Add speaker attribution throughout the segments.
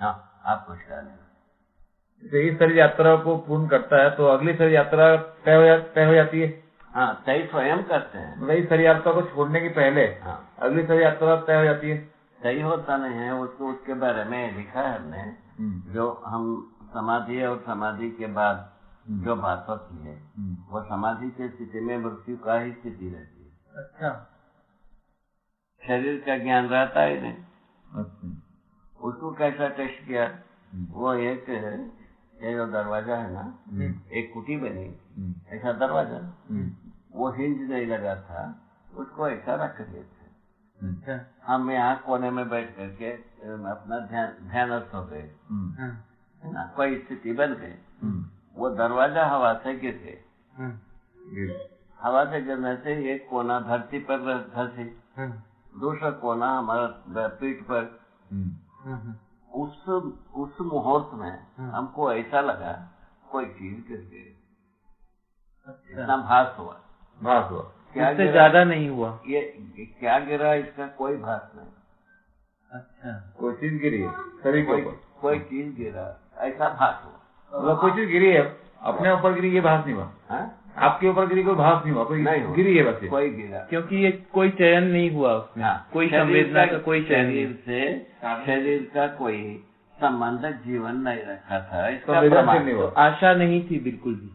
Speaker 1: हाँ, आप कुछ कह रहे
Speaker 2: तो इस शरीर यात्रा को पूर्ण करता है तो अगली शरीर यात्रा तय हो जाती है।
Speaker 1: हाँ, तय स्वयं करते हैं।
Speaker 2: मतलब इस शरीर यात्रा को छोड़ने के पहले
Speaker 1: हाँ,
Speaker 2: अगली शरीर यात्रा तय हो जाती है।
Speaker 1: तय होता नहीं है, उसको उसके बारे में लिखा है हमने। जो हम समाधि और समाधि के बाद जो बात होती है वो समाधि की स्थिति में मृत्यु का ही स्थिति रहती है।
Speaker 2: अच्छा,
Speaker 1: शरीर का ज्ञान रहता ही नहीं।
Speaker 2: अच्छा,
Speaker 1: उसको कैसा टेस्ट किया? वो एक ये जो दरवाजा है ना, एक कुटी बनी, ऐसा दरवाजा, वो हिंज नहीं लगा था, उसको ऐसा रख दिए थे।
Speaker 2: अच्छा,
Speaker 1: हम यहाँ कोने में बैठ करके अपना ध्यानस्थ हो गए, है ना, कोई स्थिति बन गई। वो दरवाजा हवा से गिर गए। हवा से गिरने से एक कोना धरती पर धंसी, दूसरा कोना हमारा पीठ पर। उस मुहूर्त में हमको ऐसा लगा कोई चीज गिर गई। इतना भास हुआ। क्या
Speaker 3: इससे ज्यादा नहीं हुआ।
Speaker 1: ये क्या गिरा, इसका कोई भास नहीं।
Speaker 2: अच्छा, कोई चीज गिरी है शरीर के ऊपर,
Speaker 1: कोई चीज गिरा ऐसा भास हुआ।
Speaker 2: मतलब कोई चीज गिरी है, अपने ऊपर गिरी, ये भास नहीं हुआ। आपके ऊपर गिरी, कोई भास नहीं हुआ, कोई नहीं गिरी है बस,
Speaker 1: कोई गिरा।
Speaker 3: क्योंकि ये कोई चयन नहीं हुआ उसमें। कोई संवेदना का कोई चयन
Speaker 1: नहीं। शरीर का कोई संबंधक जीवन नहीं रखा था, इसका
Speaker 2: तो
Speaker 3: आशा नहीं थी बिल्कुल भी।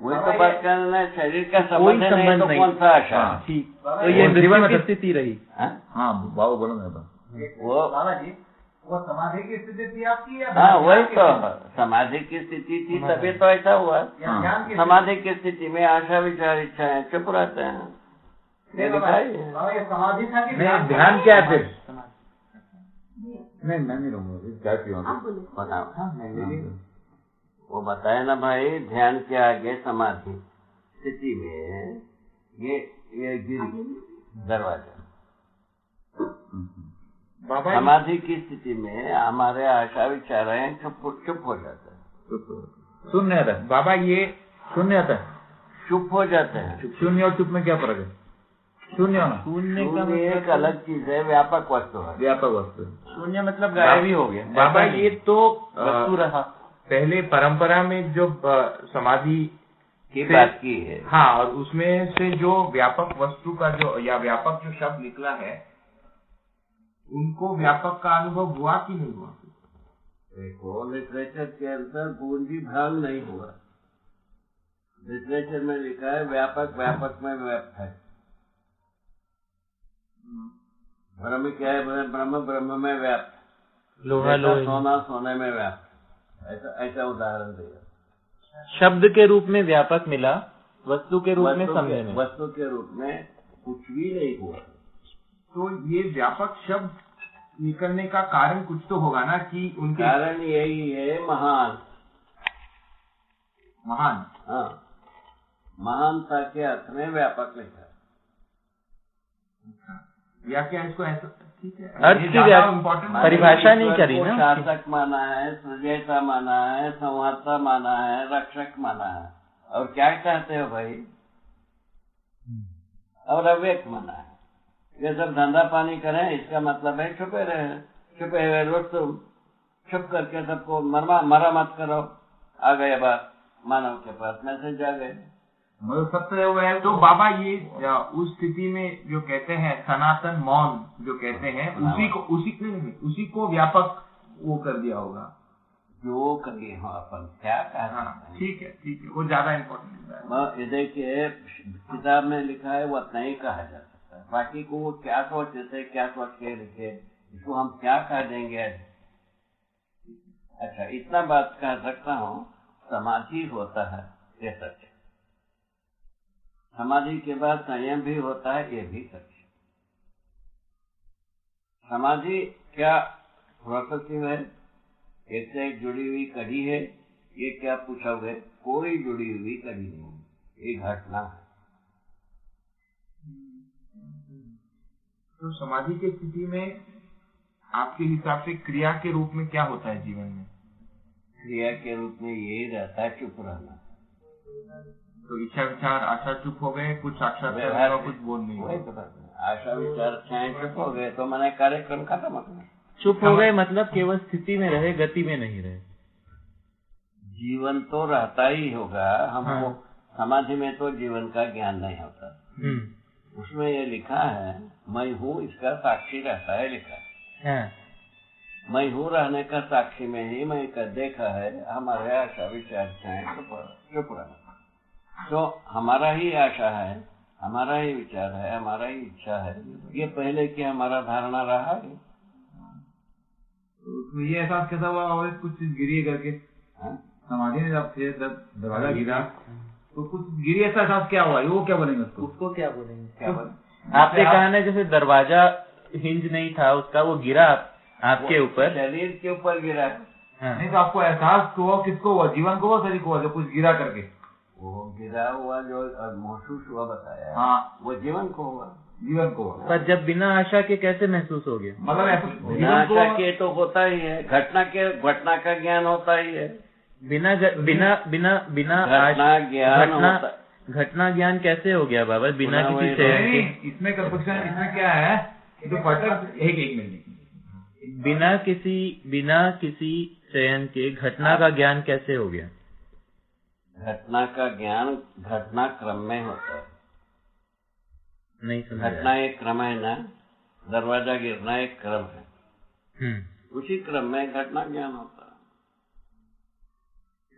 Speaker 1: वही तो बात करना, शरीर का संबंध नहीं तो कौन सा आशा?
Speaker 3: ठीक, तो ये मृत्यु की स्थिति रही।
Speaker 2: हाँ बाबू बोलो ना।
Speaker 4: वो समाधि की स्थिति थी आपकी या?
Speaker 1: हाँ, वही तो समाधि की स्थिति थी, तभी तो ऐसा हुआ। समाधि की स्थिति में आशा विचार इच्छाएं चुप रहते हैं।
Speaker 4: समाधि था कि
Speaker 2: ध्यान क्या है? नहीं मैं नहीं रहूंगा,
Speaker 1: वो बताए ना भाई, ध्यान के आगे समाधि स्थिति में ये गिरी दरवाजा। समाधि की स्थिति में हमारे आशा विचार चुप हो जाते हैं,
Speaker 2: शून्य आता है। बाबा ये शून्य आता है,
Speaker 1: चुप हो जाते हैं।
Speaker 2: शून्य और चुप में क्या फर्क है? शून्य होना,
Speaker 1: शून्य का एक अलग चीज है, व्यापक वस्तु है।
Speaker 2: व्यापक वस्तु,
Speaker 3: शून्य मतलब गायब ही हो गया।
Speaker 2: बाबा ये तो
Speaker 3: वस्तु रहा।
Speaker 2: पहले परंपरा में जो समाधि
Speaker 1: की बात की है,
Speaker 2: हाँ, और उसमें से जो व्यापक वस्तु का जो या व्यापक जो शब्द निकला है, उनको व्यापक का अनुभव हुआ कि नहीं हुआ?
Speaker 1: देखो, लिटरेचर के अंदर पूंजी भाग नहीं हुआ। लिटरेचर में लिखा है व्यापक व्यापक में व्याप्त है। ब्रह्म क्या है? ब्रह्म ब्रह्म में व्याप्त,
Speaker 3: लोहा लोहे,
Speaker 1: सोना सोने में व्याप्त। ऐसा उदाहरण दिया।
Speaker 3: शब्द के रूप में व्यापक मिला, वस्तु के रूप में समझे में,
Speaker 1: वस्तु के रूप में कुछ भी नहीं हुआ।
Speaker 2: तो ये व्यापक शब्द निकलने का कारण कुछ तो होगा ना, कि उनके
Speaker 1: कारण यही है महान।
Speaker 2: महान,
Speaker 1: हाँ, महानता के अर्थ में व्यापक लिखा।
Speaker 2: या क्या इसको ऐसा, ठीक है,
Speaker 3: अर्थ की परिभाषा नहीं करी ना।
Speaker 1: शासक माना है, सृजयता माना है, संहारता माना है, रक्षक माना है, और क्या कहते हो भाई? और अव्यक्त माना है। ये सब धंधा पानी करें, इसका मतलब है छुपे रहे, छुपे हुए लोग तुम छुप करके सबको मरा मत करो। आ गए बात मानव के पास, मैसेज आ गए,
Speaker 2: मतलब सत्य हुआ है। तो बाबा ये उस स्थिति में जो कहते हैं सनातन मौन जो कहते हैं, उसी को व्यापक वो कर दिया होगा।
Speaker 1: जो करिए हम अपन क्या कहना।
Speaker 2: ठीक है, वो ज्यादा इम्पोर्टेंट है।
Speaker 1: देखिए, किताब में लिखा है वो उतना ही कहा जा सकता है, बाकी को वो क्या सोचते थे, क्या सोच के लिखे, इसको हम क्या कह देंगे। अच्छा, इतना बात कह सकता हूँ, समाधि होता है ये सच। समाधि के बाद संयम भी होता है, ये भी सच। समाधि क्या प्रोसेस है? एक से एक जुड़ी हुई कड़ी है। ये क्या पूछोगे? कोई जुड़ी हुई कड़ी नहीं, ये घटना है।
Speaker 2: तो समाधि की स्थिति में आपके हिसाब से क्रिया के रूप में क्या होता है जीवन में?
Speaker 1: क्रिया के रूप में यही रहता है, चुप रहना।
Speaker 2: तो इच्छा विचार आशा चुप हो गए, कुछ साक्षात्कार कुछ बोल नहीं।
Speaker 1: आशा विचार चुप हो गए तो मैंने कार्यक्रम खत्म हो गया।
Speaker 3: चुप हो गए मतलब केवल स्थिति में रहे, गति में नहीं रहे।
Speaker 1: जीवन तो रहता ही होगा हमको। समाधि में तो जीवन का ज्ञान नहीं होता। उसमें ये लिखा है मैं हूँ, इसका साक्षी रहता है, लिखा है। मैं हूँ रहने का साक्षी में ही मैं देखा है हमारे आशा विचार चुप रहना। तो हमारा ही आशा है, हमारा ही विचार है, हमारा ही इच्छा है, ये पहले की हमारा धारणा रहा है।
Speaker 2: उसमें ये एहसास कैसा हुआ और कुछ गिरी करके समाधि में जब थे जब दरवाजा गिरा तो कुछ गिरी, ऐसा एहसास क्या हुआ? वो क्या बोलेंगे उसको क्या बोलेंगे?
Speaker 3: आपने कहा ना जैसे दरवाजा हिंज नहीं था उसका, वो गिरा आपके ऊपर,
Speaker 1: शरीर के ऊपर गिरा।
Speaker 2: नहीं तो आपको एहसास हुआ किसको हुआ? जीवन को हुआ, शरीर को हुआ? जो कुछ गिरा करके
Speaker 1: वो गिरा हुआ जो महसूस हुआ बताया,
Speaker 2: हाँ
Speaker 1: वो जीवन को हुआ।
Speaker 2: जीवन को हुआ।
Speaker 3: पर जब बिना आशा के कैसे महसूस हो गया?
Speaker 2: मतलब
Speaker 1: बिना आशा के तो होता ही है, घटना का ज्ञान होता ही है।
Speaker 3: बिना घटना ज्ञान कैसे हो गया बाबा? बिना किसी चयन के?
Speaker 2: इसमें इसमें क्या है? जो फटक एक मिनट,
Speaker 3: बिना किसी चयन के घटना का ज्ञान कैसे हो गया?
Speaker 1: घटना का ज्ञान घटना क्रम में होता है।
Speaker 3: नहीं समझा।
Speaker 1: घटना एक क्रम है ना, दरवाजा गिरना एक क्रम है, उसी क्रम में घटना ज्ञान होता है।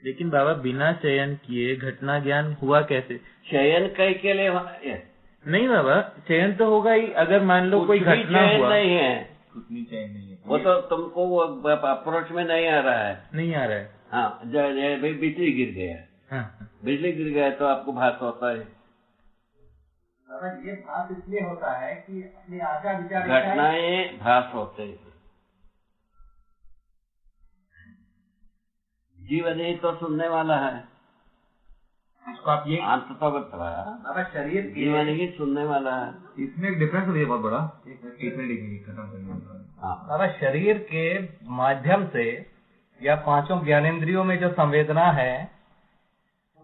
Speaker 3: लेकिन बाबा बिना चयन किए घटना ज्ञान हुआ कैसे?
Speaker 1: चयन कई के लिए
Speaker 3: नहीं बाबा, चयन तो होगा ही। अगर मान लो कोई घटना हुआ,
Speaker 1: नहीं है,
Speaker 2: कुछ नहीं चयन नहीं है,
Speaker 1: वो तो तुमको वो अप्रोच में नहीं आ रहा है।
Speaker 3: नहीं आ रहा है।
Speaker 1: हाँ, बिजली गिर गया, बिजली गिर गया तो आपको भास होता है।
Speaker 4: ये भास इसलिए होता है कि अपनी आशा विचार
Speaker 1: घटनाएं भास होते हैं। जीवन ही तो सुनने वाला है,
Speaker 2: इसको आप ये
Speaker 1: अंत तो बताया
Speaker 4: शरीर
Speaker 1: जीवन ही सुनने वाला है।
Speaker 2: इसमें एक डिफरेंस है बहुत बड़ा। खत्म करने
Speaker 4: बाबा शरीर के माध्यम से या पांचों ज्ञानेंद्रियों में जो संवेदना है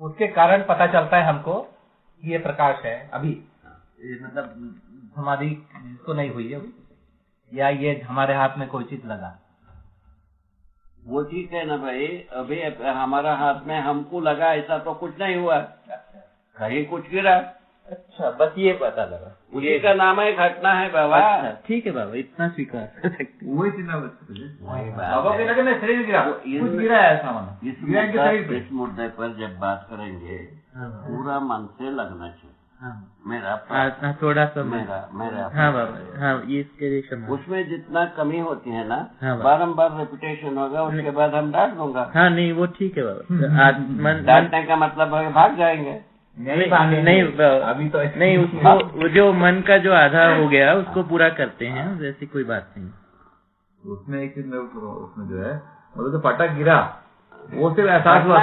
Speaker 4: उसके कारण पता चलता है हमको कि ये प्रकाश है। अभी मतलब समाधि जिसको नहीं हुई है या ये हमारे हाथ में कोई चीज लगा,
Speaker 1: वो ठीक है ना भाई। अभी हमारा हाथ में हमको लगा, ऐसा तो कुछ नहीं हुआ, कहीं कुछ गिरा।
Speaker 3: अच्छा, बस ये पता लगा,
Speaker 1: उसी का नाम है घटना है बाबा।
Speaker 3: अच्छा, ठीक है बाबा, इतना स्वीकार कर सकते।
Speaker 2: वही चिन्ह
Speaker 1: बाबा
Speaker 2: के लगे शरीर गिरा, कुछ गिरा है ऐसा माना।
Speaker 1: इस मुद्दे पर जब बात करेंगे पूरा मन से लगना चाहिए। मेरा
Speaker 3: थोड़ा सा
Speaker 1: मेरा
Speaker 3: हाँ बाबा, हाँ ये इसके लिए
Speaker 1: उसमें जितना कमी होती है ना,
Speaker 3: हाँ
Speaker 1: बारम्बार रेपिटेशन होगा, उसके बाद हम डांट दूंगा।
Speaker 3: हाँ नहीं वो ठीक है बाबा।
Speaker 1: डांटने का मतलब है भाग जाएंगे।
Speaker 3: नहीं
Speaker 2: अभी तो
Speaker 3: नहीं, उसको जो मन का जो आधा हो गया उसको पूरा करते हैं, वैसी कोई बात नहीं।
Speaker 2: उसमें एक चीज उसमें जो है मतलब जो पटक गिरा वो सिर्फ एहसास हुआ,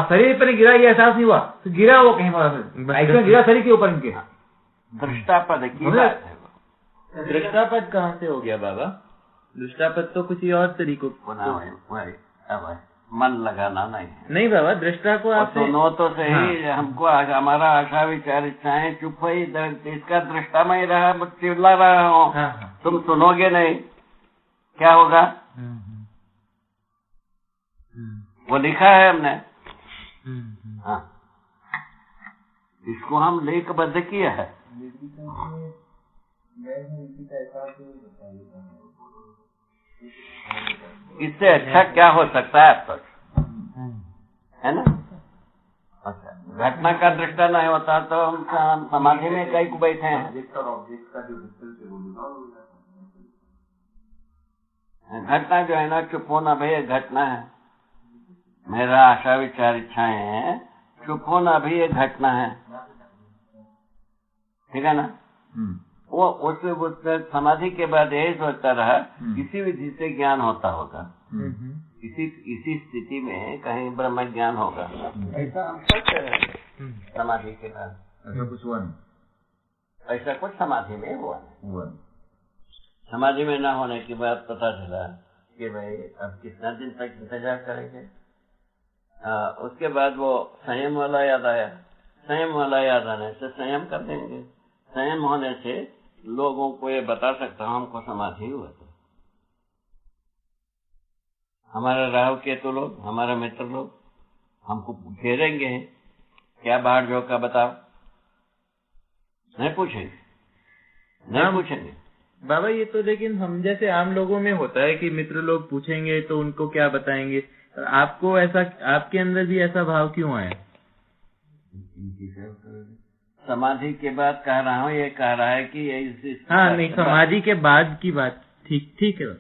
Speaker 2: शरीर पर नहीं गिरा, ये एहसास नहीं हुआ, तो गिरा वो कहीं पर गिरा शरीर के ऊपर इनके।
Speaker 1: दृष्टापद की बात है।
Speaker 3: दृष्टापद कहाँ से हो गया बाबा? दृष्टापद तो कुछ और तरीकों
Speaker 1: मन लगाना नहीं है।
Speaker 3: नहीं बाबा, दृष्टा को आप
Speaker 1: सुनो तो सही। हमको हमारा आशा विचार इच्छाएं चुप हुई, इसका दृष्टा में ही रहा, चिल्ला रहा हूँ। तुम सुनोगे नहीं, क्या होगा? वो लिखा है हमने। हाँ, इसको हम लेखबद्ध किया है। इससे अच्छा क्या हो सकता है अब तक, है ना? अच्छा, घटना का दृष्टा नहीं होता तो हम समाधि में कई को बैठे हैं। घटना जो है ना, चुप होना भाई एक घटना है। मेरा आशा विचार इच्छाएं हैं, चुप होना भी एक घटना है, ठीक है ना? वो उस समाधि के बाद यही सोचता रहा किसी विधि से ज्ञान होता होगा, इसी स्थिति में कहीं ब्रह्म ज्ञान होगा, ऐसा हम सोचते रहे। समाधि के बाद
Speaker 2: ऐसा कुछ हुआ नहीं,
Speaker 1: ऐसा कुछ समाधि में हुआ नहीं। समाधि में न होने के बाद पता चला कि भाई अब कितना दिन तक इंतजार करेंगे। उसके बाद वो संयम वाला याद आया। संयम वाला याद आने से संयम कर देंगे। संयम होने से लोगों को ये बता सकता हूँ हमको समाधि हुआ था। हमारा राहु केतु लोग, हमारा मित्र लोग हमको घेरेंगे, क्या बाहर झोंका बताओ? नहीं पूछेंगे, नहीं पूछेंगे
Speaker 3: बाबा। ये तो लेकिन हम जैसे आम लोगों में होता है कि मित्र लोग पूछेंगे तो उनको क्या बताएंगे। आपको ऐसा, आपके अंदर भी ऐसा भाव क्यों आया?
Speaker 1: समाधि के बाद कह रहा हूँ, ये कह रहा है कि ये
Speaker 3: हाँ नहीं, समाधि के बाद की बात, ठीक ठीक है,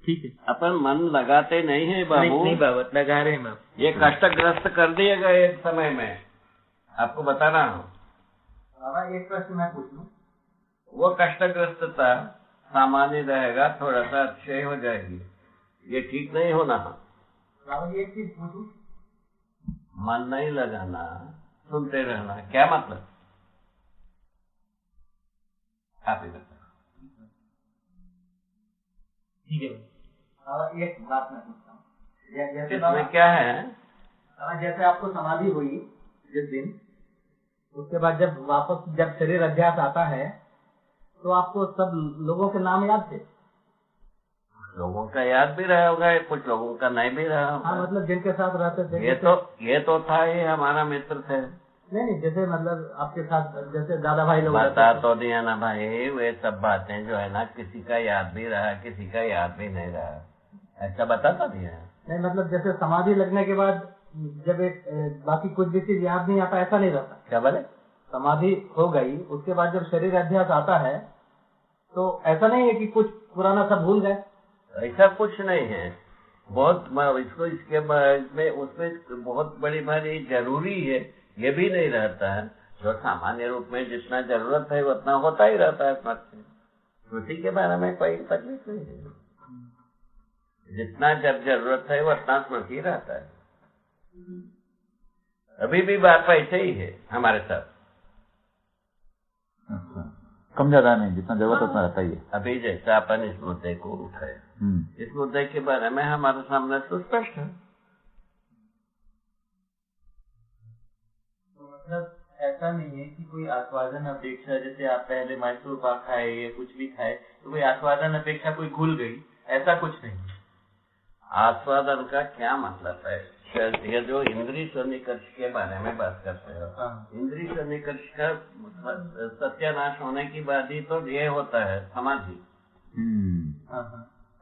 Speaker 3: ठीक है।
Speaker 1: अपन मन लगाते नहीं है बाबू।
Speaker 3: नहीं बाबा, लगा रहे हैं बाबू।
Speaker 1: ये कष्टग्रस्त कर दिएगा एक समय में, आपको बता रहा हूँ।
Speaker 4: बाबा एक प्रश्न मैं पूछूं?
Speaker 1: वो कष्टग्रस्तता सामान्य रहेगा, थोड़ा सा अच्छे हो जाएगी, ये ठीक नहीं होना।
Speaker 4: बाबा एक चीज पूछूं?
Speaker 1: मन नहीं लगाना, सुनते रहना, क्या मतलब? आप ही बताओ।
Speaker 4: ठीक है बाबा, एक बात मैं पूछता हूँ। जैसे
Speaker 1: इसमें क्या है?
Speaker 4: जैसे आपको समाधि हुई जिस दिन, उसके बाद जब शरीर अध्यास आता है तो आपको सब लोगों के नाम याद थे?
Speaker 1: लोगों का याद भी रहा होगा, कुछ लोगों का नहीं भी रहा होगा।
Speaker 4: हाँ, मतलब जिनके साथ रहते थे।
Speaker 1: ये तो था, ये हमारा मित्र थे।
Speaker 4: नहीं, जैसे मतलब आपके साथ जैसे दादा भाई लोग
Speaker 1: बता तो दिया ना भाई, वे सब बातें जो है ना, किसी का याद भी रहा, किसी का याद भी नहीं रहा, ऐसा बता तो दिया।
Speaker 4: नहीं मतलब जैसे समाधि लगने के बाद जब एक बाकी कुछ भी चीज याद नहीं आता, ऐसा नहीं रहता?
Speaker 1: क्या बोले?
Speaker 4: समाधि हो गई, उसके बाद जब शरीर अध्यास आता है तो ऐसा नहीं है कि कुछ पुराना सब भूल गए?
Speaker 1: ऐसा कुछ नहीं है। बहुत इसको इसके में उसमें बहुत बड़ी भारी जरूरी है, ये भी नहीं रहता है। जो सामान्य रूप में जितना जरूरत है उतना होता ही रहता है स्मृति। स्मृति के बारे में कोई तकलीफ नहीं है, जितना जब जरूरत है उतना स्मृति रहता है। अभी भी बात ऐसे ही है हमारे साथ।
Speaker 5: अच्छा, कम ज्यादा नहीं, जितना जरूरत उतना रहता ही है।
Speaker 1: अभी जैसा अपन इस मुद्दे को उठाए, इस मुद्दे के बारे में हमारे सामने तो स्पष्ट है।
Speaker 3: तो मतलब ऐसा नहीं है कि कोई आस्वादन अपेक्षा, जैसे आप पहले मैसूर पाक खाए या कुछ भी खाए तो कोई आस्वादन अपेक्षा कोई घुल गई, ऐसा कुछ नहीं।
Speaker 1: आस्वादन का क्या मतलब है? ये जो इंद्रिय सन्निकर्ष के बारे में बात करते हो, इंद्रिय सन्निकर्ष का सत्यानाश होने की बाद ही तो ये होता है समाधि।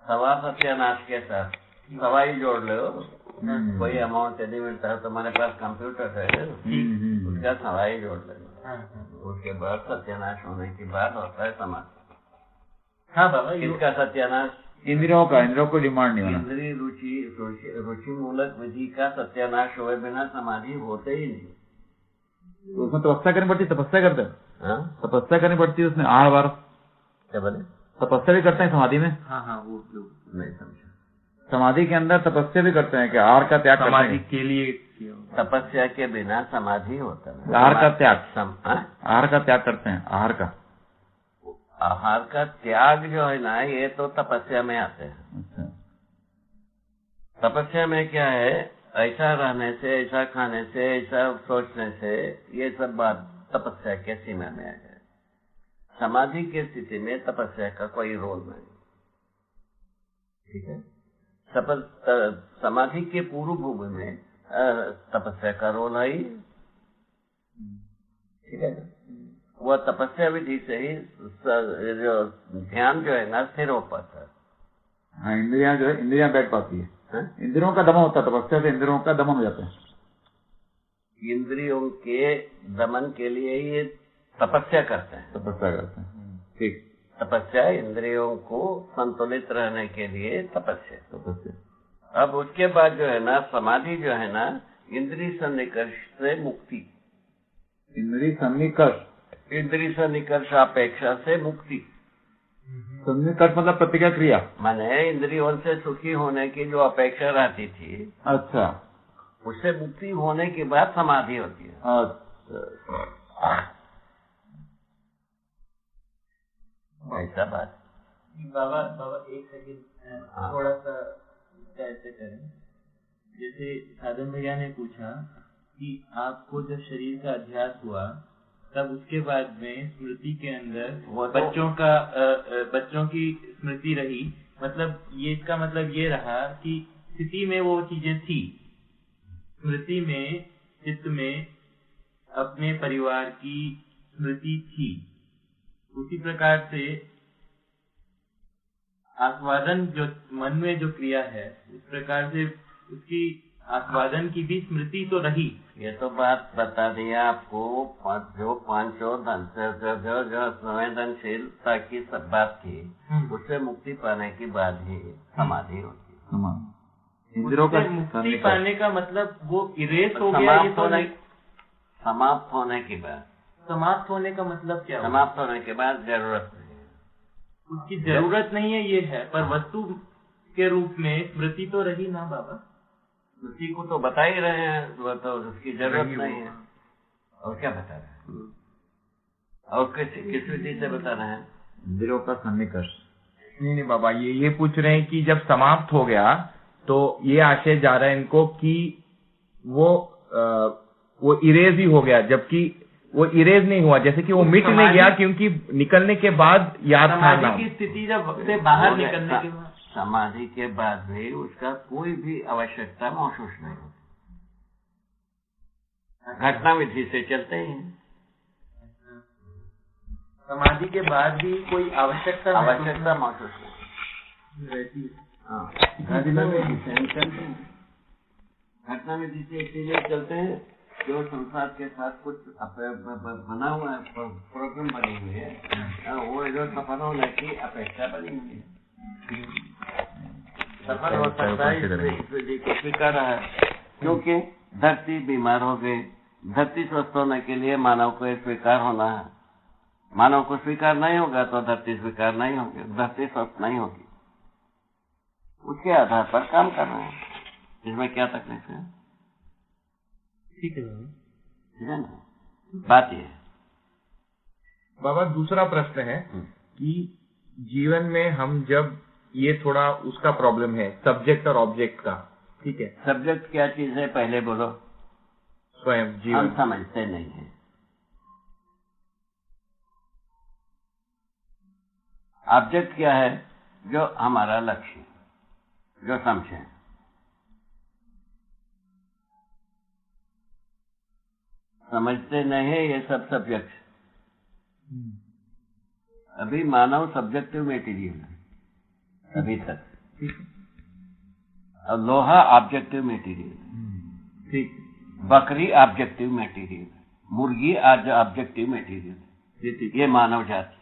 Speaker 1: सवा सत्यानाश के साथ सवाई जोड़ लो, कोई अमाउंट यदि मिलता है, तुम्हारे पास कंप्यूटर है, उसका सवाई जोड़ लेना, उसके बाद सत्यानाश होने के बाद होता है समाधि।
Speaker 3: हाँ बाबा,
Speaker 1: इसका सत्यानाश
Speaker 5: इंद्रियों को डिमांड नहीं होना।
Speaker 1: इंद्रिय रुचि मूलक विधि का सत्यानाश हुए बिना समाधि होते ही नहीं।
Speaker 5: तो उसमें तपस्या करनी पड़ती, तपस्या करते हैं, तपस्या करनी पड़ती है उसमें, आहार वार।
Speaker 1: क्या बोले?
Speaker 5: तपस्या भी करते हैं समाधि में?
Speaker 3: हाँ वो
Speaker 1: नहीं समझा।
Speaker 5: समाधि के अंदर तपस्या भी करते हैं कि आहार का त्याग करते
Speaker 3: समाधि
Speaker 5: हैं?
Speaker 3: के लिए
Speaker 1: तपस्या के बिना समाधि होता है।
Speaker 5: आहार का त्याग,
Speaker 1: आहार
Speaker 5: का त्याग करते हैं,
Speaker 1: आहार का त्याग जो है ना, ये तो तपस्या में आते हैं।
Speaker 5: अच्छा।
Speaker 1: तपस्या में क्या है? ऐसा रहने से, ऐसा खाने से, ऐसा सोचने से, ये सब बात तपस्या के सीमा में आ जाए। समाधि की स्थिति में तपस्या का कोई रोल नहीं। ठीक है? समाधि के पूर्व भूमि में तपस्या का रोल है। ठीक है? वह तपस्या विधि से ही जो ध्यान जो है ना, स्थिर हो पाता है।
Speaker 5: हाँ, इंद्रियां बैठ पाती है, इंद्रियों का दमन होता है तपस्या से, इंद्रियों का दमन हो जाता है।
Speaker 1: इंद्रियों के दमन के लिए ये तपस्या करते हैं।
Speaker 5: ठीक।
Speaker 1: तपस्या इंद्रियों को संतुलित रहने के लिए तपस्या। अब उसके बाद जो है ना, समाधि जो है ना, इंद्रिय सन्निकर्ष से मुक्ति। इंद्रिय सन्निकर्ष अपेक्षा से मुक्ति।
Speaker 5: सन्निकर्ष मतलब प्रतिक्रिया क्रिया,
Speaker 1: माने इंद्रियों से सुखी होने की जो अपेक्षा रहती थी,
Speaker 5: अच्छा,
Speaker 1: उससे मुक्ति होने के बाद समाधि होती है।
Speaker 5: अच्छा,
Speaker 1: ऐसा बात।
Speaker 3: बाबा एक सेकंड, थोड़ा सा ऐसे करें। जैसे साधन भैया ने पूछा कि आपको जब शरीर का अध्यास हुआ तब उसके बाद में स्मृति के अंदर बच्चों की स्मृति रही, मतलब ये इसका मतलब ये रहा कि स्थिति में वो चीजें थी, स्मृति में, चित्त में अपने परिवार की स्मृति थी, उसी प्रकार से आस्वादन जो मन में जो क्रिया है, उस प्रकार से उसकी आस्वादन की भी स्मृति तो रही।
Speaker 1: ये तो बात बता दिया आपको, जो पांचों जो संवेदनशीलता की सब बात थी, उससे मुक्ति पाने के बाद ही समाधि होती है।
Speaker 5: इंद्रियों का
Speaker 3: मुक्ति पाने का मतलब वो इरेज हो गया, ये तो नहीं।
Speaker 1: समाप्त होने के बाद,
Speaker 3: समाप्त होने का मतलब क्या हुआ?
Speaker 1: समाप्त होने के बाद जरूरत नहीं है,
Speaker 3: उसकी जरूरत नहीं है ये है, पर वस्तु के रूप में स्मृति तो रही ना बाबा।
Speaker 1: उसी को तो बता ही रहे हैं, वो तो उसकी जरूरत नहीं है। और क्या बता रहे हैं? और किस विधि से बता रहे हैं?
Speaker 5: इंद्रियों का सन्निकर्ष।
Speaker 2: नहीं बाबा, ये पूछ रहे हैं कि जब समाप्त हो गया तो ये आशय जा रहा है इनको कि वो इरेज ही हो गया, जबकि वो इरेज नहीं हुआ, जैसे कि वो मिट नहीं गया, क्योंकि निकलने के बाद याद था ना।
Speaker 3: समाधि की स्थिति जब से बाहर निकलने के बाद,
Speaker 1: समाधि के बाद भी उसका कोई भी आवश्यकता महसूस नहीं होती, घटना विधि से चलते ही हैं।
Speaker 3: समाधि के बाद भी कोई आवश्यकता
Speaker 1: महसूस नहीं रहती है। घटना विधि से इसीलिए चलते हैं, जो संसार के साथ कुछ बना हुआ है, प्रोग्राम बनी हुई है, वो जो सफल होने की अपेक्षा बनी हुई है। सफल हो सकता है इस विधि को स्वीकार है, क्योंकि धरती बीमार हो गई। धरती स्वस्थ होने के लिए मानव को स्वीकार होना है। मानव को स्वीकार नहीं होगा तो धरती स्वीकार नहीं होगी, धरती स्वस्थ नहीं होगी। उसके आधार पर काम कर रहे हैं, इसमें क्या तकलीफ है?
Speaker 3: ठीक है
Speaker 1: ना, बात ये है।
Speaker 2: बाबा, दूसरा प्रश्न है कि जीवन में हम जब ये थोड़ा उसका प्रॉब्लम है सब्जेक्ट और ऑब्जेक्ट का, ठीक है।
Speaker 1: सब्जेक्ट क्या चीज है पहले बोलो।
Speaker 2: स्वयं जीवन
Speaker 1: हम समझते नहीं है। ऑब्जेक्ट क्या है? जो हमारा लक्ष्य, जो समझे। समझते नहीं है ये सब सब्जेक्ट। अभी मानव सब्जेक्टिव मेटीरियल है अभी तक, और लोहा ऑब्जेक्टिव मेटीरियल है,
Speaker 2: ठीक।
Speaker 1: बकरी ऑब्जेक्टिव मेटीरियल है, मुर्गी आज ऑब्जेक्टिव मेटीरियल है, ये मानव जाति।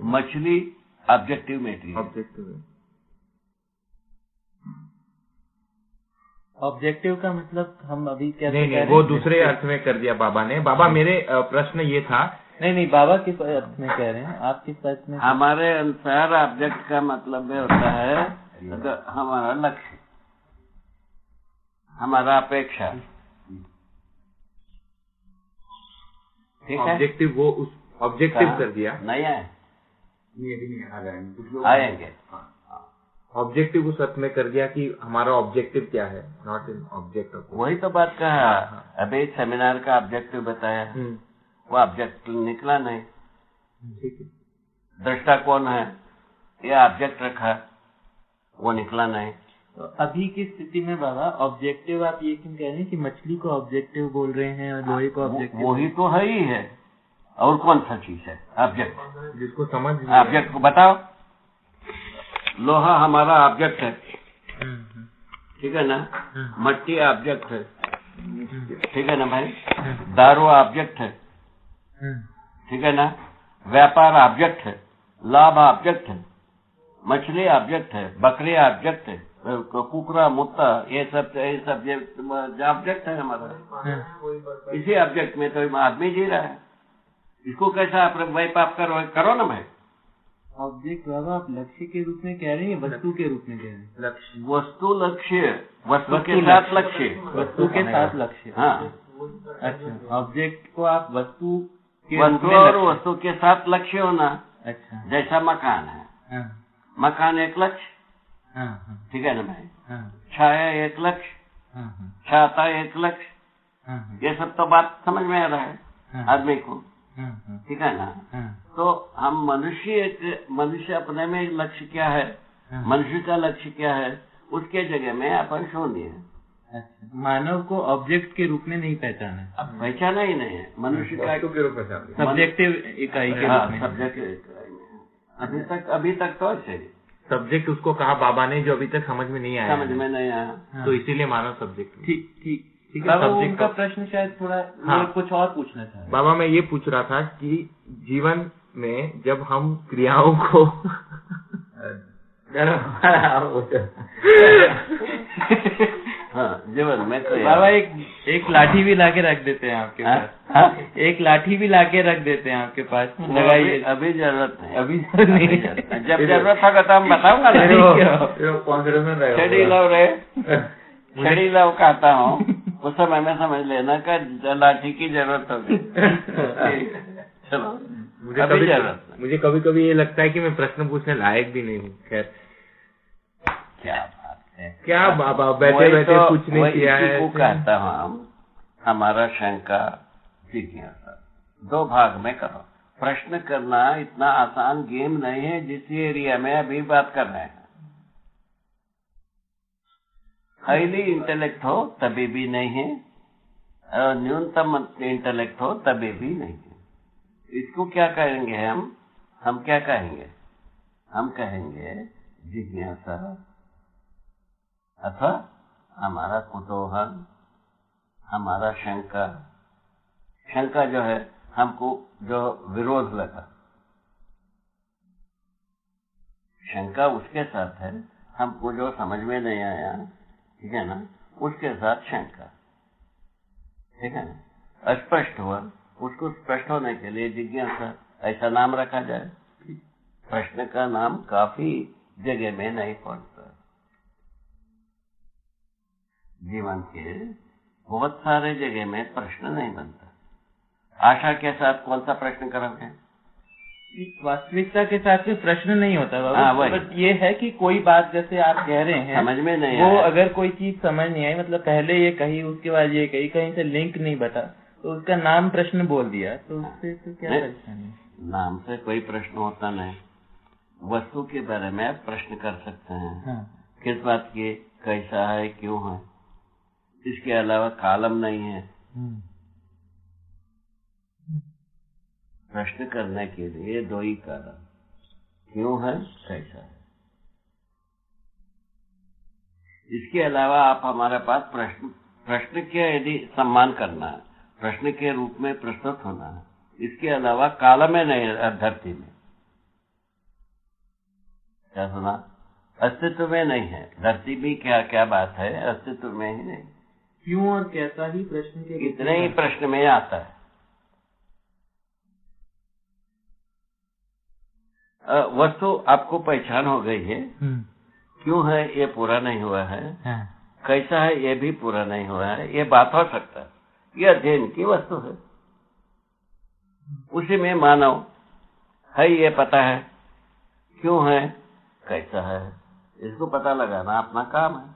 Speaker 1: मछली ऑब्जेक्टिव मेटीरियल।
Speaker 3: ऑब्जेक्टिव का मतलब हम अभी क्या
Speaker 2: नहीं, वो दूसरे अर्थ में कर दिया बाबा ने। बाबा, मेरे प्रश्न ये था।
Speaker 3: नहीं, बाबा किस अर्थ में कह रहे हैं, आप किस अर्थ में?
Speaker 1: हमारे अनुसार ऑब्जेक्ट का मतलब ये होता है हमारा लक्ष्य, हमारा अपेक्षा, ठीक है।
Speaker 2: ऑब्जेक्टिव, वो उस ऑब्जेक्टिव कर दिया।
Speaker 1: नहीं आए,
Speaker 2: नहीं
Speaker 1: आएंगे।
Speaker 2: ऑब्जेक्टिव उस अर्थ में कर दिया कि हमारा ऑब्जेक्टिव क्या है, नॉट इन ऑब्जेक्ट।
Speaker 1: वही तो बात कहा। अभी सेमिनार का ऑब्जेक्टिव बताया, वो ऑब्जेक्ट निकला नहीं।
Speaker 2: ठीक है।
Speaker 1: दृष्टा कौन है, ये ऑब्जेक्ट रखा, वो निकला नहीं।
Speaker 3: तो अभी की स्थिति में बाबा ऑब्जेक्टिव आप ये क्यों कह रहे हैं कि मछली को ऑब्जेक्टिव बोल रहे हैं और लोहे को ऑब्जेक्टिव?
Speaker 1: वही तो है ही है, और कौन सा चीज है ऑब्जेक्ट?
Speaker 2: जिसको समझ
Speaker 1: ऑब्जेक्ट को बताओ। लोहा हमारा ऑब्जेक्ट है, ठीक है ना। मट्टी ऑब्जेक्ट है, ठीक है ना भाई। दारू ऑब्जेक्ट है, ठीक है ना। व्यापार ऑब्जेक्ट है, लाभ ऑब्जेक्ट है, मछली ऑब्जेक्ट है, बकरी ऑब्जेक्ट है, कुकरा मुत्ता ये सब ऑब्जेक्ट है हमारा। इसी ऑब्जेक्ट में तो आदमी जी रहा है, इसको कैसा आप वाइप आप करो ना भाई।
Speaker 3: ऑब्जेक्ट बाबा आप लक्ष्य के रूप में कह रहे हैं, वस्तु के रूप में कह रहे हैं?
Speaker 1: लक्ष्य, वस्तु के साथ लक्ष्य,
Speaker 3: वस्तु के साथ लक्ष्य।
Speaker 1: हाँ,
Speaker 3: अच्छा, ऑब्जेक्ट को आप वस्तु के
Speaker 1: वस्तु और वस्तु के साथ लक्ष्य होना।
Speaker 3: अच्छा,
Speaker 1: जैसा मकान है, मकान एक लक्ष्य, ठीक है ना भाई। छाया एक लक्ष्य, छाता एक लक्ष्य, ये सब तो बात समझ में आ रहा है आदमी को, ठीक है ना। तो हम मनुष्य अपने में लक्ष्य क्या है, मनुष्य का लक्ष्य क्या है, उसके जगह में अपन शून्य है।
Speaker 3: अच्छा, मानव को ऑब्जेक्ट के रूप में नहीं पहचाना,
Speaker 1: अब पहचाना ही नहीं है मनुष्य का
Speaker 5: के रूप में जान
Speaker 3: सब्जेक्टिव इकाई के रूप में।
Speaker 1: सब्जेक्टिव इकाई में अभी तक तो ऐसे ही
Speaker 2: सब्जेक्ट उसको कहा बाबा ने, जो अभी तक समझ में नहीं आया,
Speaker 1: समझ में नहीं आया,
Speaker 2: तो इसीलिए मानव सब्जेक्ट।
Speaker 3: ठीक ठीक ठीक है।
Speaker 2: बाबा,
Speaker 3: बाबा
Speaker 2: subject
Speaker 3: उनका
Speaker 2: का-
Speaker 3: प्रश्न शायद थोड़ा
Speaker 2: हाँ।
Speaker 3: ये कुछ और पूछना था।
Speaker 2: बाबा मैं ये पूछ रहा था कि जीवन में जब हम क्रियाओं को
Speaker 1: हाँ जीवन में तो
Speaker 3: बाबा एक लाठी भी लाके रख देते हैं आपके पास, एक लाठी भी लाके रख देते हैं आपके पास, लगाइए।
Speaker 1: अभी जरूरत नहीं,
Speaker 3: अभी जरूरत नहीं
Speaker 1: अभी
Speaker 3: है।
Speaker 1: जरूरत नहीं। जब जरूरत होगा तो हम बताऊंगा ना।
Speaker 5: कॉन्फिडेंस में रहेगा।
Speaker 1: छड़ी लव रे, छड़ी लव कहता हूँ, उस समय में समझ लेना का लाठी की जरूरत होगी। चलो
Speaker 2: मुझे कभी कभी ये लगता है कि मैं प्रश्न पूछने लायक भी नहीं हूँ। खैर
Speaker 1: क्या बात है,
Speaker 2: क्या बाबा बैठे बैठे कुछ नहीं किया है।
Speaker 1: को कहता हूँ हम, हमारा शंका जिज्ञासा दो भाग में करो। प्रश्न करना इतना आसान गेम नहीं है जिस एरिया में अभी बात कर रहे हैं। हाईली इंटेलेक्ट हो तभी भी नहीं है, और न्यूनतम इंटेलेक्ट हो तभी भी नहीं है। इसको क्या कहेंगे हम क्या कहेंगे? हम कहेंगे जिज्ञासा अथवा हमारा कुतूहल, हमारा शंका जो है हमको जो विरोध लगा, शंका उसके साथ है हमको जो समझ में नहीं आया, ठीक है ना, उसके साथ शंका, ठीक है ना। अस्पष्ट हुआ, उसको स्पष्ट होने के लिए जिज्ञासा, ऐसा नाम रखा जाए। प्रश्न का नाम काफी जगह में नहीं पड़ता। जीवन के बहुत सारे जगह में प्रश्न नहीं बनता। आशा के साथ कौन सा प्रश्न करोगे?
Speaker 3: वास्तविकता के साथ में प्रश्न नहीं होता बाबा।
Speaker 1: हाँ, वही।
Speaker 3: बट ये है कि कोई बात जैसे आप कह रहे हैं,
Speaker 1: समझ में नहीं
Speaker 3: वो
Speaker 1: आया।
Speaker 3: अगर कोई चीज समझ नहीं आई, मतलब पहले ये कही उसके बाद ये कही, कहीं से लिंक नहीं बता, तो उसका नाम प्रश्न बोल दिया, तो उससे तो क्या
Speaker 1: नहीं।
Speaker 3: परेशानी है?
Speaker 1: नाम से कोई प्रश्न होता नहीं। वस्तु के बारे में आप प्रश्न कर सकते हैं।
Speaker 3: हाँ।
Speaker 1: किस बात की, कैसा है, क्यों है। इसके अलावा कालम नहीं है। प्रश्न करने के लिए दो ही कारण, क्यों है, कैसा है। इसके अलावा आप हमारे पास प्रश्न के यदि सम्मान करना है, प्रश्न के रूप में प्रस्तुत होना है, इसके अलावा कालम में नहीं है। धरती में क्या सुना? अस्तित्व में नहीं है। धरती भी क्या बात है, अस्तित्व में ही नहीं।
Speaker 3: क्यों और कैसा ही प्रश्न के रूप
Speaker 1: इतने ही
Speaker 3: में
Speaker 1: प्रश्न में आता है। वस्तु आपको पहचान हो गई है। क्यों है ये पूरा नहीं हुआ है, कैसा है ये भी पूरा नहीं हुआ है, ये बात हो सकता है, ये अध्ययन की वस्तु है। उसी में मानव है, ये पता है, क्यों है, कैसा है, इसको पता लगाना अपना काम है।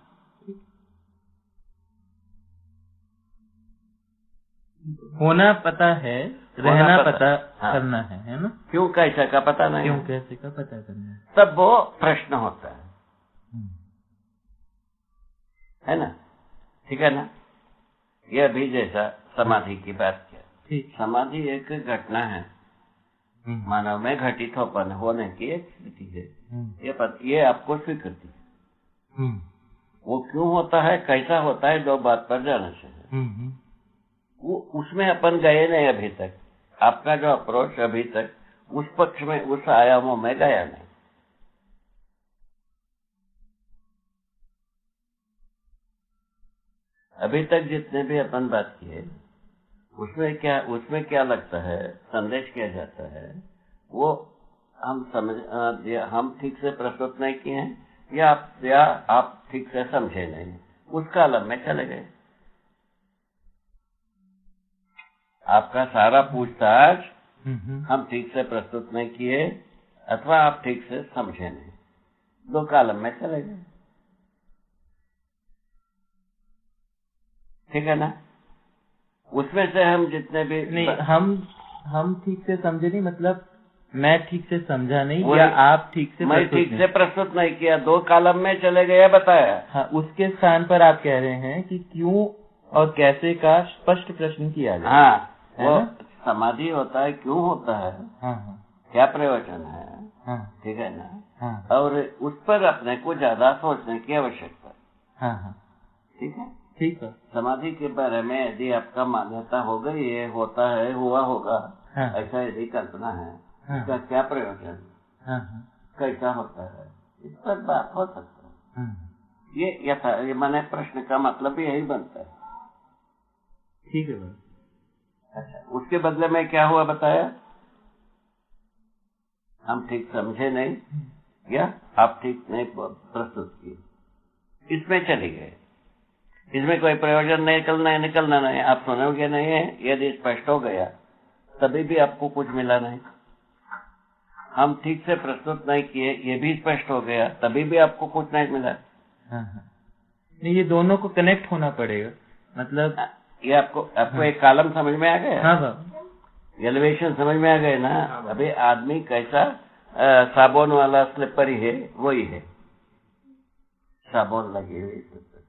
Speaker 3: होना पता है, रहना पता करना है ना?
Speaker 1: क्यों कैसा का पता नहीं,
Speaker 3: क्यों कैसे का पता करना है,
Speaker 1: तब वो प्रश्न होता है ना? ठीक है ना? ये अभी जैसा समाधि की बात किया,
Speaker 3: ठीक।
Speaker 1: समाधि एक घटना है, मानव में घटित होने की एक स्थिति है। ये आपको स्वीकृति है। वो क्यों होता है, कैसा होता है, दो बात पर जाने से है। वो उसमें अपन गए नहीं अभी तक। आपका जो अप्रोच अभी तक उस पक्ष में, उस आयामों में गया नहीं। अभी तक जितने भी अपन बात किए, उसमें क्या लगता है, संदेश किया जाता है, वो हम ठीक से प्रस्तुत नहीं किए हैं, या आप ठीक से समझे नहीं, उस कालम में चले गए। आपका सारा पूछताछ हम ठीक से प्रस्तुत नहीं किए, अथवा आप ठीक से समझे नहीं, दो कालम में चले गए। ठीक है ना? उसमें से हम जितने भी
Speaker 3: नहीं, हम ठीक से समझे नहीं, मतलब मैं ठीक से समझा नहीं
Speaker 1: वही-
Speaker 3: या आप ठीक से
Speaker 1: मैं
Speaker 3: प्रस्तुत
Speaker 1: ठीक
Speaker 3: नहीं?
Speaker 1: से प्रस्तुत नहीं किया, 2 कॉलम में चले गए बताया।
Speaker 3: हाँ, उसके स्थान पर आप कह रहे हैं कि क्यों और कैसे का स्पष्ट प्रश्न किया जाए।
Speaker 1: हाँ,
Speaker 3: है
Speaker 1: वो
Speaker 3: ना?
Speaker 1: समाधि होता है, क्यों होता है,
Speaker 3: हाँ हाँ
Speaker 1: क्या प्रयोजन है,
Speaker 3: हाँ
Speaker 1: ठीक है ना।
Speaker 3: हाँ
Speaker 1: और उस पर अपने को ज्यादा सोचने की आवश्यकता है,
Speaker 3: हाँ हाँ
Speaker 1: ठीक है।
Speaker 3: ठीक है।
Speaker 1: समाधि के बारे में यदि आपका मान्यता हो गई, ये होता है, हुआ होगा,
Speaker 3: हाँ
Speaker 1: ऐसा यदि कल्पना है,
Speaker 3: हाँ
Speaker 1: इसका क्या प्रयोजन,
Speaker 3: हाँ हाँ
Speaker 1: कैसा होता है, इस पर बात हो सकता है।
Speaker 3: हाँ,
Speaker 1: ये माने प्रश्न का मतलब यही बनता है।
Speaker 3: ठीक है भाई।
Speaker 1: अच्छा, उसके बदले में क्या हुआ बताया, हम ठीक समझे नहीं या आप ठीक नहीं प्रस्तुत किए, इसमें चले गए, इसमें कोई प्रयोजन निकलना नहीं, आप सुनोगे नहीं है। यदि स्पष्ट हो गया तभी भी आपको कुछ मिला नहीं, हम ठीक से प्रस्तुत नहीं किए, ये भी स्पष्ट हो गया तभी भी आपको कुछ नहीं मिला।
Speaker 3: हाँ हाँ नहीं, ये दोनों को कनेक्ट होना पड़ेगा, मतलब
Speaker 1: ये आपको एक कॉलम समझ में आ गया,
Speaker 3: हाँ बाबा,
Speaker 1: एलिवेशन समझ में आ गए ना। अभी आदमी कैसा साबुन वाला स्लिपर ही है, वही है, साबुन लगी हुई स्लिपर।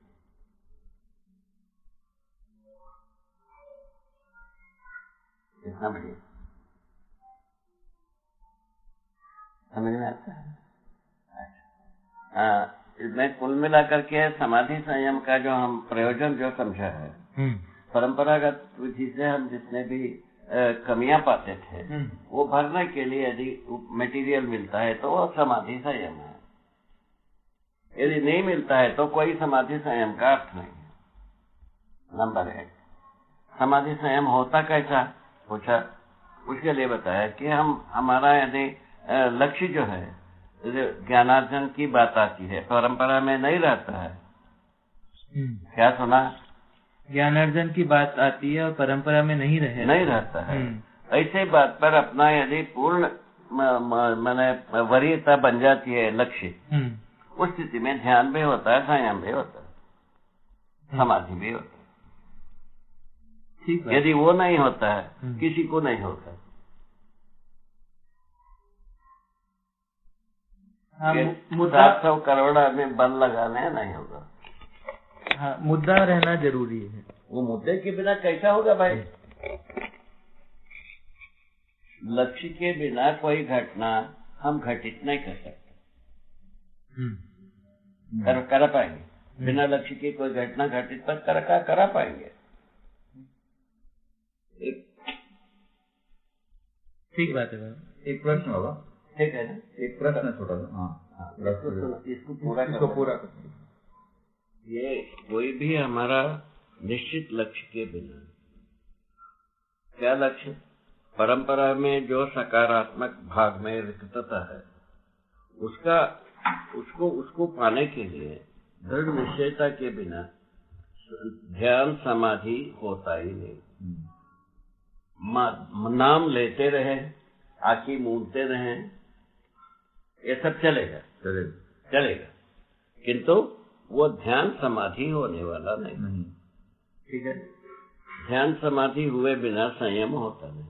Speaker 1: कितना बढ़िया, समझ में आता है। इसमें कुल मिलाकर के समाधि संयम का जो हम प्रयोजन जो समझा है, परंपरागत विधि से हम जितने भी कमियां पाते थे, वो भरने के लिए यदि मटेरियल मिलता है तो वो समाधि संयम है, यदि नहीं मिलता है तो कोई समाधि संयम का अर्थ नहीं है। नंबर 1, समाधि संयम होता कैसा पूछा, उसके लिए बताया कि हमारा यदि लक्ष्य जो है, ज्ञानार्जन की बात आती है, परंपरा में नहीं रहता है। क्या सुना,
Speaker 3: ज्ञानार्जन की बात आती है और परंपरा में नहीं
Speaker 1: रहता है। ऐसे बात पर अपना यदि पूर्ण माने वरीयता बन जाती है लक्ष्य, उस स्थिति में ध्यान भी होता है, संयम भी होता है, समाधि भी होता है।
Speaker 3: ठीक है।
Speaker 1: यदि वो नहीं होता है, किसी को नहीं होता।
Speaker 3: हाँ,
Speaker 1: 700 करोड़ आदमी बल लगाने नहीं होगा।
Speaker 3: हाँ, मुद्दा रहना जरूरी है।
Speaker 1: वो मुद्दे के बिना कैसा होगा भाई, लक्ष्य के बिना कोई घटना हम घटित नहीं कर सकते, कर पाएंगे। बिना लक्ष्य के कोई घटना घटित पर करा पाएंगे।
Speaker 3: ठीक बात है भाई।
Speaker 5: एक प्रश्न होगा,
Speaker 1: ठीक है ना,
Speaker 5: एक प्रश्न छोटा सा। हाँ,
Speaker 1: इसको पूरा कर। ये कोई भी हमारा निश्चित लक्ष्य के बिना, क्या लक्ष्य, परंपरा में जो सकारात्मक भाग में रिक्तता है, उसको पाने के लिए दृढ़ निश्चयता के बिना ध्यान समाधि होता ही नहीं। नाम लेते रहे, आंखें मूंदते रहे, ये सब चलेगा, किंतु वो ध्यान समाधि होने वाला नहीं। ठीक है, ध्यान समाधि हुए बिना संयम होता नहीं।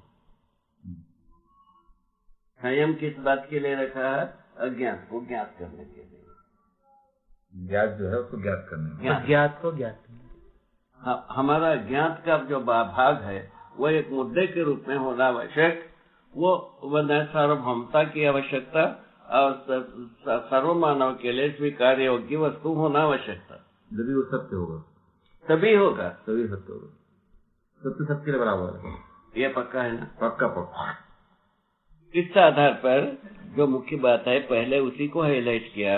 Speaker 1: संयम किस बात के लिए रखा है, अज्ञात को ज्ञात करने के लिए।
Speaker 5: ज्ञात जो है उसको ज्ञात करने,
Speaker 3: ज्ञात को ज्ञात।
Speaker 1: हमारा ज्ञात का जो भाग है वो एक मुद्दे के रूप में होना आवश्यक, वो सार्वभौमता की आवश्यकता और सर्व मानव के लिए स्वीकार्य योग्य वस्तु होना आवश्यकता।
Speaker 5: जब वो सत्य होगा
Speaker 1: तभी
Speaker 5: सत्य होगा, सत्य सबके लिए बराबर है।
Speaker 1: ये पक्का है ना,
Speaker 5: पक्का।
Speaker 1: इस आधार पर जो मुख्य बात है, पहले उसी को हाईलाइट किया,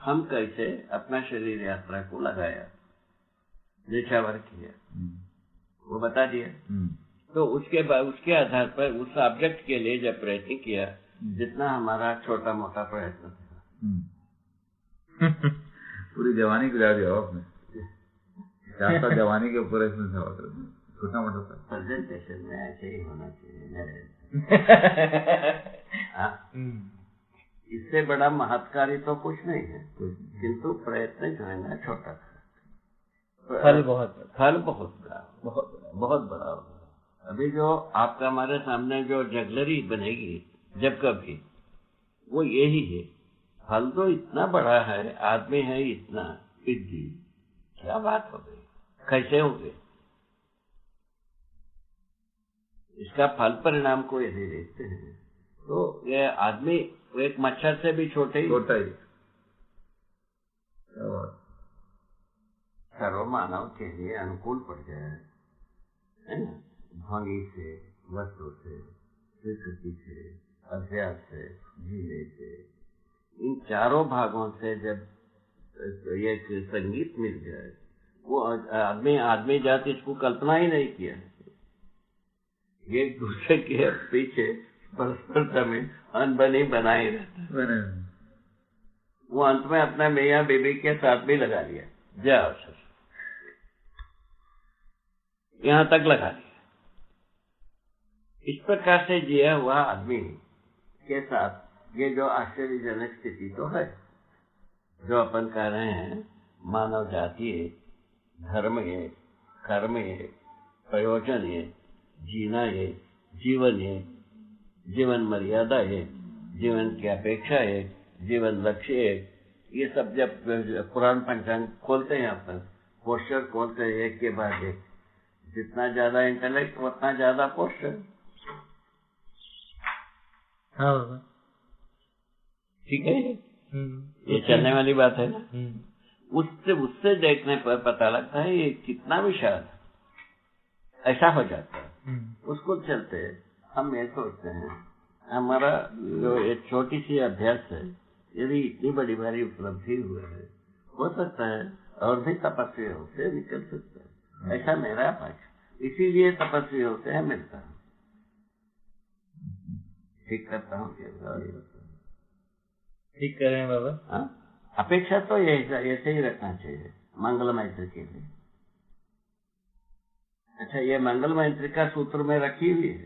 Speaker 1: हम कैसे अपना शरीर यात्रा को लगाया, निछावर किया, वो बता दिया। तो उसके आधार पर उस ऑब्जेक्ट के लिए जब प्रयत्न किया, जितना हमारा छोटा मोटा प्रयत्न था,
Speaker 5: पूरी जवानी गुजार दिया आपने, 4 साल जवानी के ऊपर इसमें छोटा मोटा
Speaker 1: प्रेजेंटेशन में ऐसे ही होना चाहिए। इससे बड़ा महत्कारी तो कुछ नहीं है, किंतु प्रयत्न जो है ना छोटा,
Speaker 3: फल बहुत
Speaker 1: बड़ा होगा। अभी जो आपका हमारे सामने जो जगलरी बनेगी, जब कभी वो यही है, फल तो इतना बड़ा है, आदमी है इतना सिद्धि, क्या बात हो गई, कैसे हो गए? इसका फल परिणाम को यदि देखते हैं तो ये आदमी एक मच्छर से भी छोटा ही सर्व मानव के लिए अनुकूल पड़ जाए, है ना? ध्वनि से, वस्तु से, स्वीकृति से, अभ्यास से, जीने से, इन चारों भागों से जब एक संगीत मिल जाए, वो आदमी जाति इसको कल्पना ही नहीं किया, एक दूसरे के पीछे परस्परता में अनबनी बनाए रहता, वो अंत में अपना मियाँ बीबी के साथ भी लगा लिया, जाओ यहाँ तक लगा लिया। इस प्रकार से जिया हुआ आदमी के साथ ये जो आश्चर्यजनक स्थिति तो है, जो अपन कह रहे हैं मानव जाति है, धर्म है, कर्म है, प्रयोजन है, जीना है, जीवन है, जीवन मर्यादा है, जीवन की अपेक्षा है, जीवन लक्ष्य है, ये सब जब पुराण पंचांग खोलते हैं अपन, पोस्टर खोलते हैं एक के बाद एक, जितना ज्यादा इंटेलेक्ट उतना ज्यादा पोस्टर।
Speaker 3: हाँ बाबा,
Speaker 1: ठीक है, ये चलने वाली बात है ना। उससे देखने पर पता लगता है ये कितना विशाल ऐसा हो जाता है। उसको चलते हम ये सोचते हैं हमारा जो एक छोटी सी अभ्यास है, यदि इतनी बड़ी बड़ी उपलब्धि हुई है, हो सकता है और भी तपस्वियों से निकल सकता है, ऐसा मेरा पक्ष। इसीलिए तपस्वियों से मिलता हूँ, ठीक करता हूँ,
Speaker 3: ठीक कर रहे हैं बाबा।
Speaker 1: हाँ, अपेक्षा तो ऐसे ही रखना चाहिए मंगल मैत्री के लिए। अच्छा, ये मंगल मैत्री का सूत्र में रखी हुई है,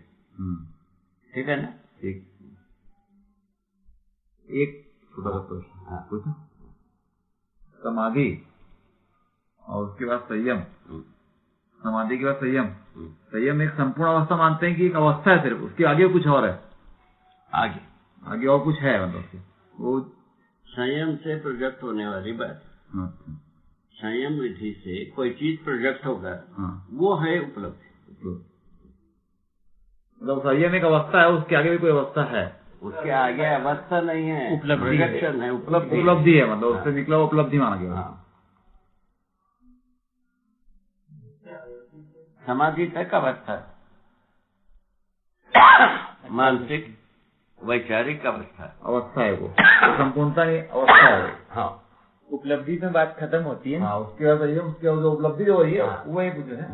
Speaker 1: ठीक है ना? ठीक।
Speaker 5: एक प्रश्न, समाधि और उसके बाद संयम, समाधि के बाद संयम, संयम एक संपूर्ण अवस्था मानते हैं कि एक अवस्था है सिर्फ, उसके आगे कुछ और है? आगे और कुछ है, मतलब वो
Speaker 1: संयम से प्रोजेक्ट होने वाली बात। संयम विधि से कोई चीज प्रोजेक्ट होगा, वो है उपलब्धि।
Speaker 5: मतलब संयम एक अवस्था है, उसके आगे भी कोई अवस्था है?
Speaker 1: उसके आगे अवस्था नहीं है,
Speaker 3: उपलब्धि
Speaker 1: है,
Speaker 5: उपलब्धि है, मतलब उससे निकला उपलब्धि माना गया।
Speaker 1: समाधि तक अवस्था, मानसिक वैचारिक अवस्था
Speaker 5: है, वो संपूर्णता अवस्था है।
Speaker 3: हाँ, उपलब्धि में बात खत्म होती है।
Speaker 5: हाँ, उसके बाद संयम, उसके बाद जो उपलब्धि जो हुई है वो एक कुछ है।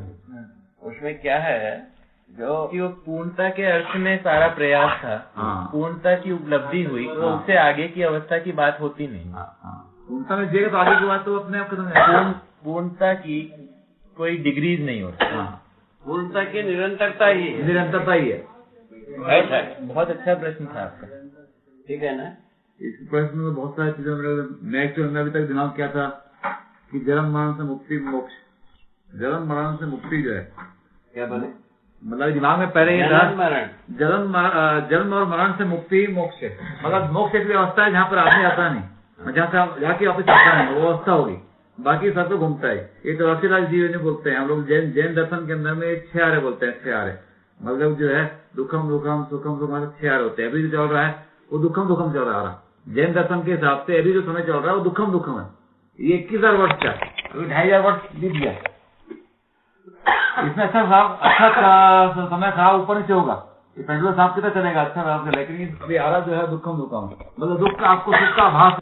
Speaker 1: उसमें क्या है जो
Speaker 3: कि वो पूर्णता के अर्थ में सारा प्रयास था, पूर्णता की उपलब्धि हुई, तो उससे आगे की अवस्था की बात होती नहीं।
Speaker 5: पूर्णता में जिएगा तो आगे की बात तो अपने आप खत्म है।
Speaker 3: पूर्णता की कोई डिग्रीज नहीं होती,
Speaker 1: पूर्णता की निरंतरता ही है,
Speaker 5: निरंतरता ही है।
Speaker 1: ऐसा है।
Speaker 3: बहुत अच्छा प्रश्न था आपका,
Speaker 1: ठीक है ना?
Speaker 5: इस प्रश्न में बहुत सारी चीजें मैं अभी तक दिमाग किया था कि जन्म मरण से मुक्ति मोक्ष, जन्म मरण से मुक्ति जो है,
Speaker 1: क्या बोले,
Speaker 5: मतलब दिमाग में पहले ये था जन्म और मरण से मुक्ति मोक्ष है, मतलब मोक्ष एक अवस्था है जहाँ पर आदमी आता नहीं, जहाँ की वापस आता नहीं, वो अवस्था होगी, बाकी सब तो घूमता है। ये तो रसीलाल जी ने बोलते हैं, हम लोग जैन दर्शन के अंदर में 6 आरे बोलते हैं, 6 आरे, मतलब जो है दुखम दुखम सुखम सुखम 6 आरे होते हैं। अभी जो चल रहा है वो दुखम दुखम चल रहा है, जैन दर्शन के हिसाब से अभी जो समय चल रहा है वो दुखम दुखम है। ये 21,000 वर्ष का, अभी 2,500 वर्ष बीत गया, इसमें अच्छा समय खराब ऊपर नीचे होगा, ये पेंडुलम सांप की तरह चलेगा, अच्छा, लेकिन अभी आ रहा जो है दुखम दुखम, मतलब दुख का आपको सुख का आभास